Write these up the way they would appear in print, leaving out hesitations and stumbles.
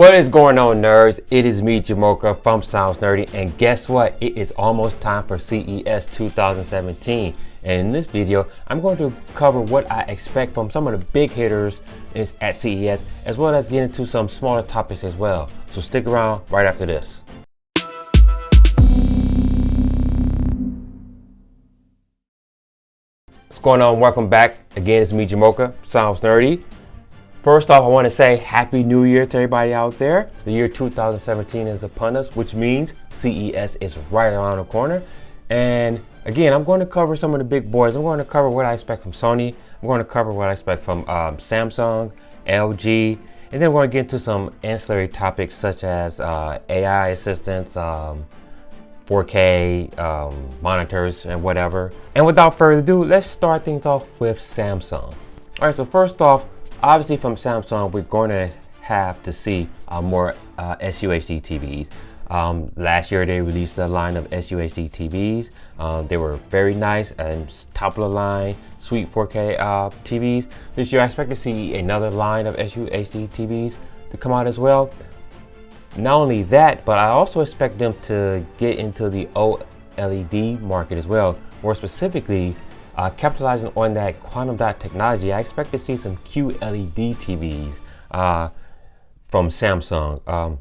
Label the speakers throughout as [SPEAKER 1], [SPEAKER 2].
[SPEAKER 1] What is going on, nerds? It is me, Jamocha from SUhd, and guess what? It is almost time for CES 2017. And in this video, I'm going to cover what I expect from some of the big hitters at CES, as well as get into some smaller topics as well. So stick around right after this. What's going on? Welcome back. Again, it's me, Jamocha, SUhd. First off, I want to say Happy New Year to everybody out there. The year 2017 is upon us, which means CES is right around the corner. And again, I'm going to cover some of the big boys. I'm going to cover what I expect from Sony. I'm going to cover what I expect from Samsung, LG, and then we're going to get into some ancillary topics such as AI assistants, 4K monitors, and whatever. And without further ado, let's start things off with Samsung. All right, so first off, obviously from Samsung, we're going to have to see more SUhd TVs. Last year they released a line of SUhd TVs. They were very nice and top of the line, sweet 4K TVs. This year I expect to see another line of SUhd TVs to come out as well. Not only that, but I also expect them to get into the OLED market as well. More specifically, capitalizing on that quantum dot technology, I expect to see some QLED TVs from Samsung. I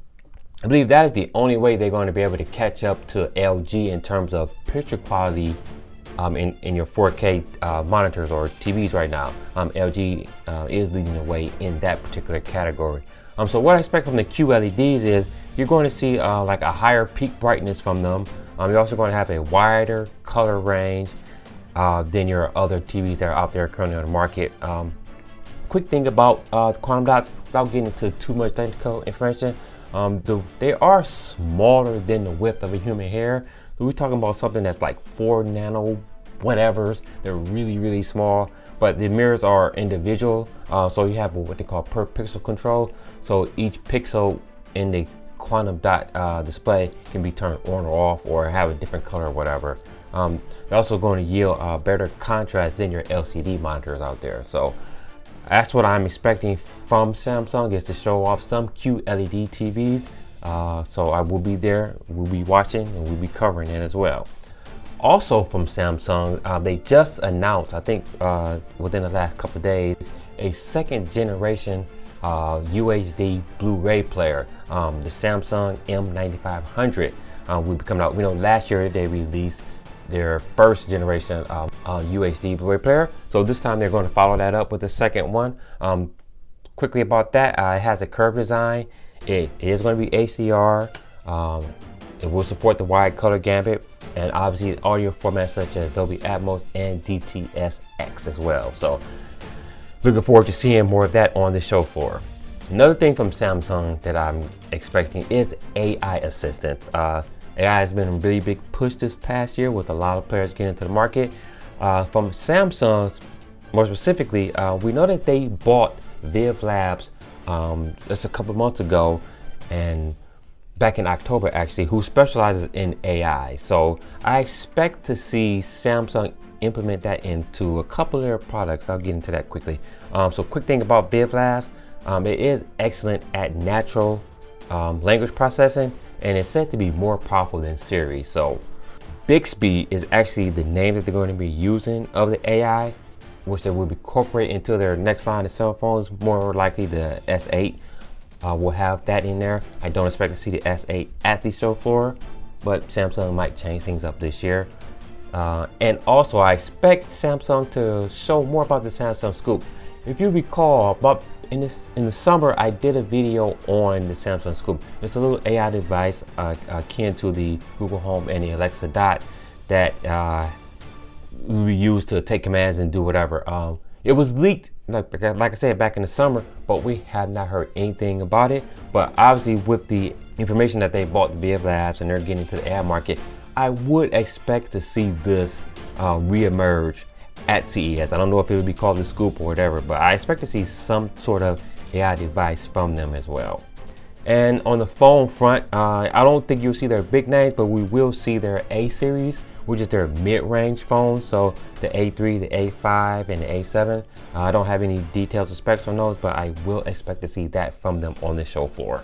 [SPEAKER 1] believe that is the only way they're going to be able to catch up to LG in terms of picture quality in your 4K monitors or TVs right now. LG is leading the way in that particular category. So what I expect from the QLEDs is you're going to see like a higher peak brightness from them. You're also going to have a wider color range than your other TVs that are out there currently on the market. Quick thing about quantum dots, without getting into too much technical information, they are smaller than the width of a human hair. So we're talking about something that's like 4 nano whatevers. They're really small, but the mirrors are individual. So you have what they call per pixel control. So each pixel in the quantum dot display can be turned on or off or have a different color or whatever. They're also going to yield better contrast than your LCD monitors out there. So that's what I'm expecting from Samsung, is to show off some QLED TVs. So I will be there, we'll be watching, and we'll be covering it as well. Also from Samsung, they just announced, I think within the last couple of days, a second generation UHD Blu-ray player. The Samsung M9500 will be coming out. We know last year they released their first generation UHD Blu-ray player. So this time they're going to follow that up with the second one. Quickly about that, it has a curved design. It is going to be HDR. It will support the wide color gamut, and obviously audio formats such as Dolby Atmos and DTS:X as well. So looking forward to seeing more of that on the show floor. Another thing from Samsung that I'm expecting is AI assistance. AI has been a really big push this past year with a lot of players getting into the market. From Samsung, more specifically, we know that they bought Viv Labs just a couple months ago, and back in October actually, who specializes in AI. So I expect to see Samsung implement that into a couple of their products. I'll get into that quickly. So quick thing about Viv Labs, it is excellent at natural language processing, and it's said to be more powerful than Siri. So Bixby is actually the name that they're going to be using of the AI, which they will incorporate into their next line of cell phones. More likely the S8 will have that in there. I don't expect to see the S8 at the show floor, but Samsung might change things up this year. And also I expect Samsung to show more about the Samsung Scoop. If you recall, about in the summer, I did a video on the Samsung Scoop. It's a little AI device akin to the Google Home and the Alexa Dot that we use to take commands and do whatever. It was leaked, like I said, back in the summer, but we have not heard anything about it. But obviously with the information that they bought Viv Labs and they're getting into the ad market, I would expect to see this reemerge at CES. I don't know if it would be called the Scoop or whatever, but I expect to see some sort of AI device from them as well. And on the phone front, I don't think you'll see their big names, but we will see their A series, which is their mid-range phones. So the A3, the A5, and the A7. I don't have any details or specs on those, but I will expect to see that from them on the show floor.